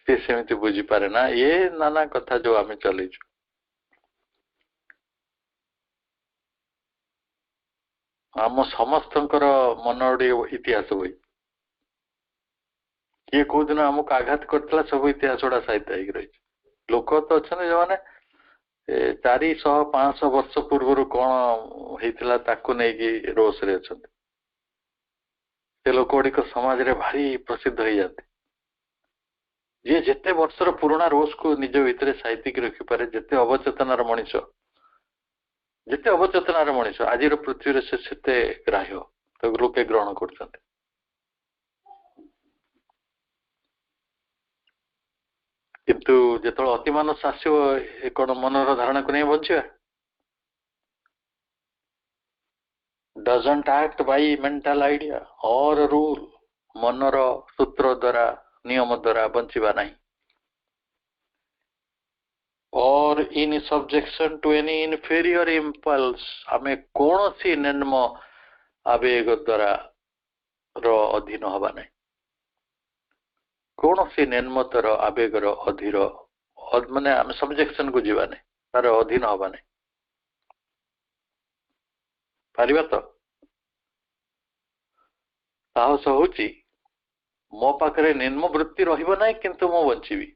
से सेमिति बुझी पारे ना ये नाना कथा जो आमे चलैछु आम समस्तंकर मन ओडी इतिहास होई किए को दिन हमको आघात करतला सब इतिहास ओडा साहित्य हेक रही लोक तो अछन जो माने 400-500 वर्ष पूर्व कौन हेतिला ताकू नै कि रोस रे अछन से लोक ओडिक समाज रे भारी प्रसिद्ध हो जाते जे जेते वर्षर पुराना रोस को निज भितर साहित्यिक रखि पारे जेते अवचेतनार मनीष जेते अवचेतनार मनीष आज पृथ्वी रे से सेते ग्राह्य तो लोके ग्रहण करछन्ते किंतु जेतळ अतिमानस आस्यो कोन मनर धारणा को नै बंचिबा doesn't act by mental idea or rule मनर सूत्र द्वारा नियम द्वारा बंचिबा नहीं or in subjection to any inferior impulse हमें कौन सी निम्न आवेग द्वारा रो अधीन हवा नहीं कौन सी निम्नतर आवेग रो अधीर माने हम सब्जेक्शन को जीवा नहीं तार अधीन हवा नहीं पारिबा तो साहस होची मो पाखरे निम्न वृत्ति रहिबो नाही किंतु मो बंचिबी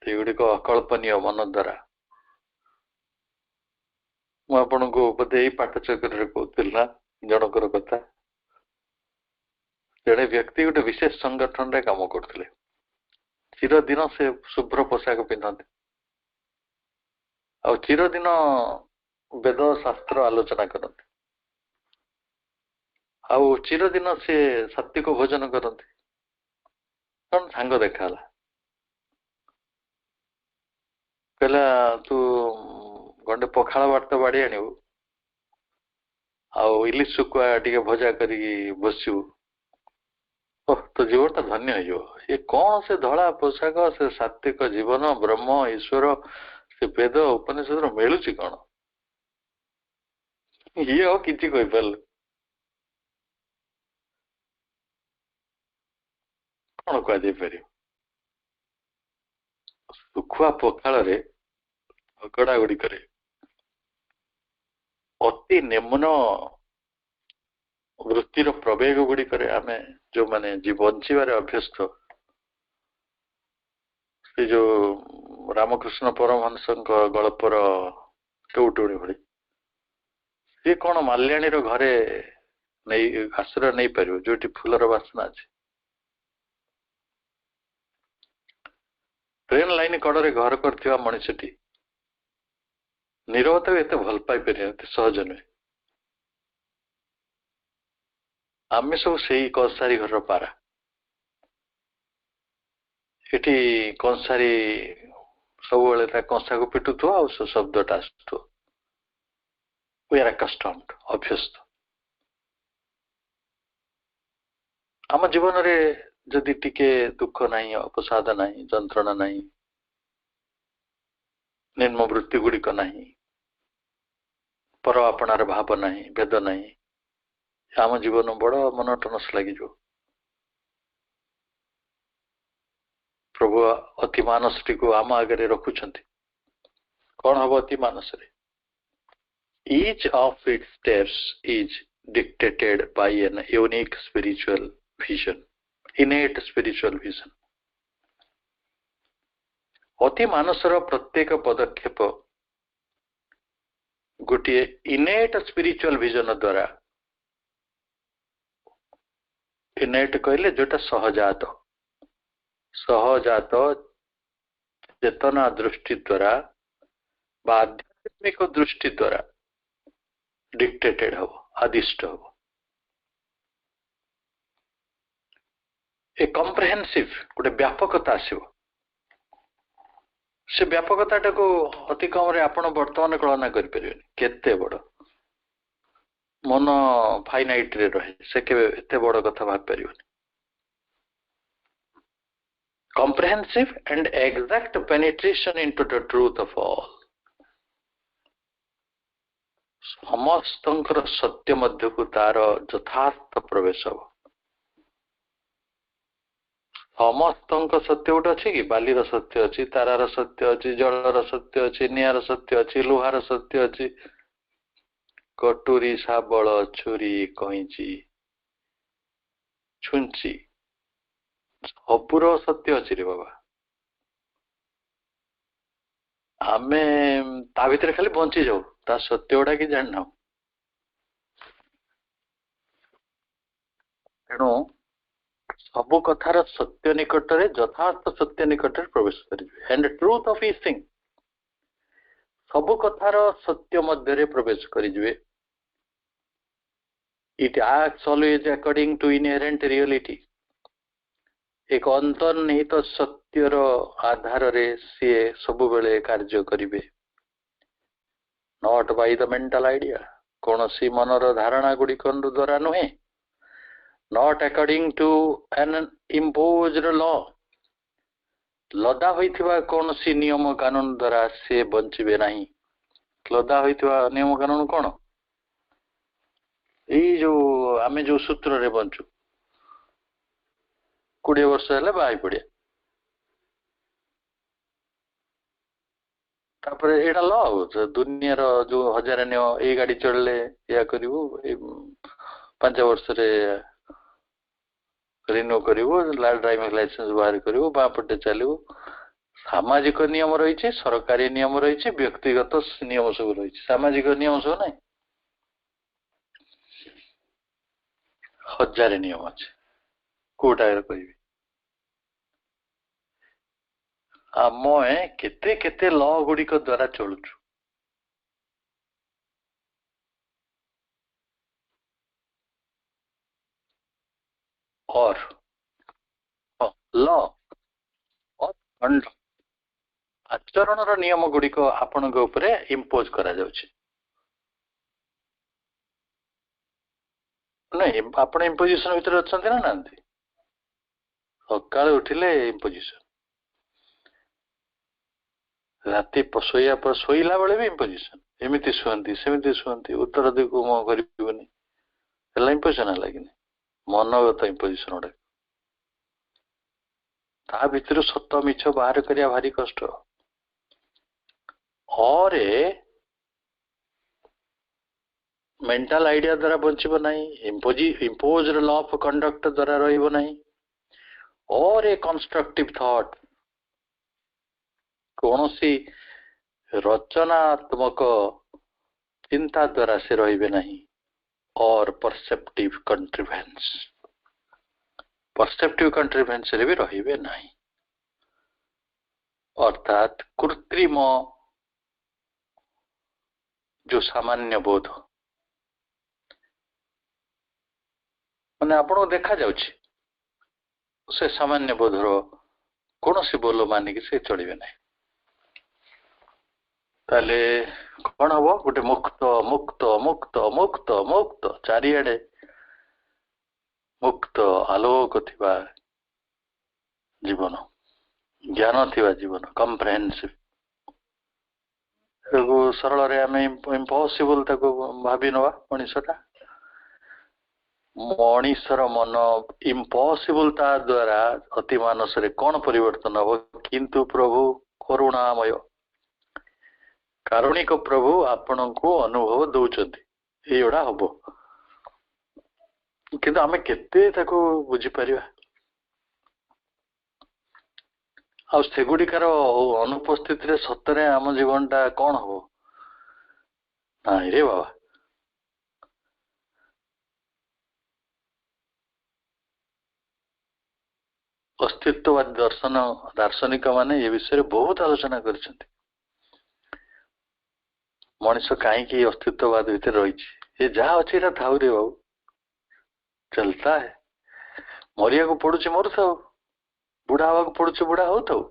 एगुड़िक अकल्पनीय मन द्वारा मुझे बोधे पाठचक्र कहती ना जनकर कथा जड़े व्यक्ति गोटे विशेष संगठन रे काम करते चिरदिन से शुभ्र पोशाक पिंधते आ चिरदिन वेद शास्त्र आलोचना करते आउ चिरदिन से सात्विक भोजन करते कौन सांग देखा कहला तू गंडे पखाड़ बाट बाड़ी आणु आउ इलिश शुकुआ टे भजा कर बसु तो जीवन धन्य हो ये कौन से धड़ा पोशाक से सात्विक जीवन ब्रह्म ईश्वर से वेद उपनिषद मिलू कौन ये हो कि कहीपर कौन कह सुखुआ पखाड़ झगड़ा गुड़िक अति निम्न वृत्तिर प्रवेग गुड़िक आमे जो माने बंचारे अभ्यस्त से जो रामकृष्ण परमहंस गल्पर टौटुणी भली सी कौन माल्याणी घरे नहीं आश्रय नहीं पार जो फूलर बासना अच्छे ट्रेन लाइन कड़े घर कर मनीषटी निरवता भी एत भल पाई सहज नुहे आम सब से कंसारी घर पारा ये कंसारी सब कंसा को पिटुथ आ शब्दटा आसु वी आर अकस्टम्ड अभ्यस्त आम जीवन रे जदि टिके दुख नहीं अपसाद नहीं जंत्रणा नहीं निम्न वृत्ति गुड़िक नहीं पर आपणार भाव नहीं भेद नहीं आम जीवन बड़ मनोटनस लगी प्रभु अति मानस टी को आम आगे रखुंट कौन हम अति मानस रे each of its steps is dictated by an unique spiritual vision innate spiritual vision अति मानसर प्रत्येक पदक्षेप गोटे इनेट स्पिरिचुअल विजन द्वारा इनेट कहले जोटा सहजात सहजात चेतना दृष्टि द्वारा आध्यात्मिक दृष्टि द्वारा डिक्टेटेड हो आदिष्ट हो ए कम्प्रेहेंसिव गोटे व्यापकता आसो से व्यापकता को अति कम रे आपण वर्तमान कल्पना करें केते बड़ मन फाइनाइट रे रहे से के एते बड़ कथा भाग परिबनी comprehensive and exact penetration into the truth of all ସମସ୍ତଙ୍କର ସତ୍ୟ ମଧ୍ୟକୁ ତାର ଯଥାର୍ଥ ପ୍ରବେଶ ହବ। ସମସ୍ତଙ୍କ ସତ୍ୟ ଗୋଟେ ଅଛି କି? ବାଲିର ସତ୍ୟ ଅଛି, ତାରାର ସତ୍ୟ ଅଛି, ଜଳର ସତ୍ୟ ଅଛି, ନିଆଁର ସତ୍ୟ ଅଛି, ଲୁହାର ସତ୍ୟ ଅଛି, କଟୁରୀ, ଶାବଳ, ଛୁରୀ, କଇଁଚି, ଛୁଞ୍ଚି, ସବୁର ସତ୍ୟ ଅଛି ରେ ବାବା। ଆମେ ତା ଭିତରେ ଖାଲି ବଞ୍ଚି ଯାଉ, ତା ସତ୍ୟ ଗୁଡା କି ଜାଣିନାଉ। ତେଣୁ ସବୁ କଥାର ସତ୍ୟ ନିକଟରେ, ଯଥାର୍ଥ ସତ୍ୟ ନିକଟରେ ପ୍ରବେଶ କରିବେ। and the truth of each thing, ସବୁ କଥାର ସତ୍ୟ ମଧ୍ୟରେ ପ୍ରବେଶ କରିଯିବେ। it acts always according to inherent reality, ଏକ ଅନ୍ତର୍ନିହିତ ସତ୍ୟର ଆଧାରରେ ସିଏ ସବୁବେଳେ କାର୍ଯ୍ୟ କରିବେ। not by the mental idea, କୌଣସି ମନର ଧାରଣା ଗୁଡ଼ିକ ଦ୍ୱାରା ନୁହେଁ। not according to an imposed law, ଲଦା ହୋଇଥିବା କୌଣସି ନିୟମ କାନୁନ ଦ୍ୱାରା ସେ ବଞ୍ଚିବେ ନାହିଁ। ଲଦା ହୋଇଥିବା ନିୟମ କାନୁନ କଣ? ଏଇ ଯୋଉ ଆମେ ଯୋଉ ସୂତ୍ରରେ ବଞ୍ଚୁ, 20 ବର୍ଷ ହେଲେ ବାହା ପଡିଆ, ତାପରେ ଏଇଟା ଲ ଆଉ ଦୁନିଆର ଯୋଉ ହଜାର ନିୟମ, ଏଇ ଗାଡି ଚଳିଲେ ଏଇଆ କରିବୁ, ଏଇ 5 ବର୍ଷରେ ରିନ୍ୟୁ କରିବୁ, ଡ୍ରାଇଭିଂ ଲାଇସେନ୍ସ ବାହାର କରିବୁ, ବାଁ ପଟେ ଚାଲିବୁ। ସାମାଜିକ ନିୟମ ରହିଛି, ସରକାରୀ ନିୟମ ରହିଛି, ବ୍ୟକ୍ତିଗତ ନିୟମ ସବୁ ରହିଛି। ସାମାଜିକ ନିୟମ ସବୁ ନାହିଁ, ହଜାରେ ନିୟମ ଅଛି, କୋଉଟା କହିବି? ଆମେ କେତେ କେତେ ଲ ଗୁଡିକ ଦ୍ୱାରା ଚଳୁଛୁ। और law of conduct, ଆଚରଣର ନିୟମ ଗୁଡିକ ଆପଣଙ୍କ ଉପରେ ଇମ୍ପୋଜ କରାଯାଉଛି। ନାଇଁ, ଆପଣ ଇମ୍ପୋଜିସନ ଭିତରେ ଅଛନ୍ତି ନା ନାହାନ୍ତି? ସକାଳେ ଉଠିଲେ ଇମ୍ପୋଜିସନ, ରାତି ଶୋଇଲା ବେଳେ ବି ଇମ୍ପୋଜିସନ। ଏମିତି ଶୁଅନ୍ତି, ସେମିତି ଶୁଅନ୍ତି, ଉତ୍ତର ଦିଗକୁ ମୁହଁ କରିବନି, ହେଲା ଇମ୍ପୋଜିସନ ହେଲା କି ନାହିଁ? ମନଗତ ଇମ୍ପୋଜିସନ ଗୁଡା। ତା ଭିତରୁ ସତ ମିଛ ବାହାର କରିବା ଭାରି କଷ୍ଟ। ଅରେ ମେଣ୍ଟାଲ ଆଇଡିଆ ଦ୍ୱାରା ବଞ୍ଚିବ ନାହିଁ, ଇମ୍ପୋଜ୍ଡ ଲ ଅଫ କଣ୍ଡକ୍ଟ ଦ୍ୱାରା ରହିବ ନାହିଁ, ଅର୍ ଏ କନଷ୍ଟ୍ରକ୍ଟିଭ ଥଟ୍, କୌଣସି ରଚନାତ୍ମକ ଚିନ୍ତା ଦ୍ୱାରା ସେ ରହିବେ ନାହିଁ, ଅର୍ ପରସେପ୍ଟିଭ କଣ୍ଟ୍ରିଭେନ୍ସ, ପରସେପ୍ଟିଭ କଣ୍ଟ୍ରିଭେନ୍ସରେ ବି ରହିବେ ନାହିଁ। ଅର୍ଥାତ୍ କୃତ୍ରିମ ଯୋଉ ସାମାନ୍ୟ ବୋଧ, ମାନେ ଆପଣଙ୍କୁ ଦେଖାଯାଉଛି, ସେ ସାମାନ୍ୟ ବୋଧର କୌଣସି ବୋଲ ମାନିକି ସେ ଚଳିବେ ନାହିଁ। ତାହେଲେ କଣ ହବ? ଗୋଟେ ମୁକ୍ତ ମୁକ୍ତ ମୁକ୍ତ ମୁକ୍ତ ମୁକ୍ତ, ଚାରିଆଡେ ମୁକ୍ତ ଆଲୋକ ଥିବା ଜୀବନ, ଜ୍ଞାନ ଥିବା ଜୀବନ, କମ୍ପ୍ରେହେନ୍ସିଭ। ତାକୁ ସରଳରେ ଆମେ ଇମ୍ପସିବଲ ତାକୁ ଭାବି ନବା। ମଣିଷର ମନ ଇମ୍ପସିବଲ, ତା ଦ୍ୱାରା ଅତି ମାନସରେ କଣ ପରିବର୍ତ୍ତନ ହବ? କିନ୍ତୁ ପ୍ରଭୁ କରୁଣାମୟ, କାରୁଣିକ ପ୍ରଭୁ ଆପଣଙ୍କୁ ଅନୁଭବ ଦଉଛନ୍ତି ଏଇଗୁଡା ହବ। କିନ୍ତୁ ଆମେ କେତେ ତାକୁ ବୁଝିପାରିବା? ଆଉ ସେଗୁଡିକାର ଅନୁପସ୍ଥିତିରେ ସତରେ ଆମ ଜୀବନଟା କଣ ହବ? ନାଇଁ ରେ ବାବା, ଅସ୍ତିତ୍ୱବାଦୀ ଦାର୍ଶନିକ ମାନେ ଏ ବିଷୟରେ ବହୁତ ଆଲୋଚନା କରିଛନ୍ତି। ମଣିଷ କାହିଁକି ଅସ୍ତିତ୍ୱବାଦ ଭିତରେ ରହିଛି? ଏ ଯାହା ଅଛି ଏଟା ଥାଉ ରେ ବାବୁ, ଚଲତା ହେ। ମରିବାକୁ ପଡୁଛି ମରୁଥାଉ, ବୁଢା ହବାକୁ ପଡୁଛି ବୁଢା ହଉଥାଉ,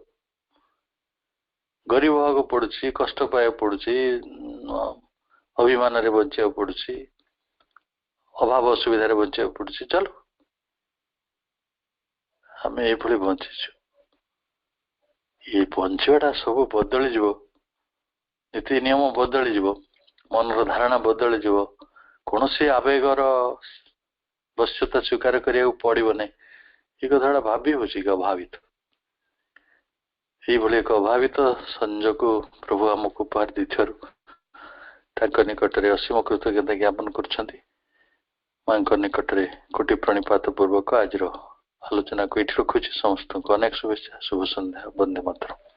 ଗରିବ ହବାକୁ ପଡୁଛି, କଷ୍ଟ ପାଇବାକୁ ପଡୁଛି, ଅଭିମାନରେ ବଞ୍ଚିବାକୁ ପଡୁଛି, ଅଭାବ ଅସୁବିଧାରେ ବଞ୍ଚିବାକୁ ପଡୁଛି, ଚାଲୁ। ଆମେ ଏଇଭଳି ବଞ୍ଚିଛୁ। ଏ ବଞ୍ଚିବାଟା ସବୁ ବଦଳିଯିବ, ନୀତି ନିୟମ ବଦଳିଯିବ, मनर धारणा बदली जीव कौन सी आवेगर बश्यता स्वीकार करिया पड़ो ना ये कथा भावी हूँ कि अभावित ये एक अभावित संजोग प्रभु आमको उपहार देथिबारु निकट में असीम कृतज्ञता ज्ञापन कर निकट में कोटि प्रणिपात पूर्वक आज आलोचना को ये रखुच्छी समस्त को अनेक शुभेच्छा शुभ संध्या वंदे मातरम।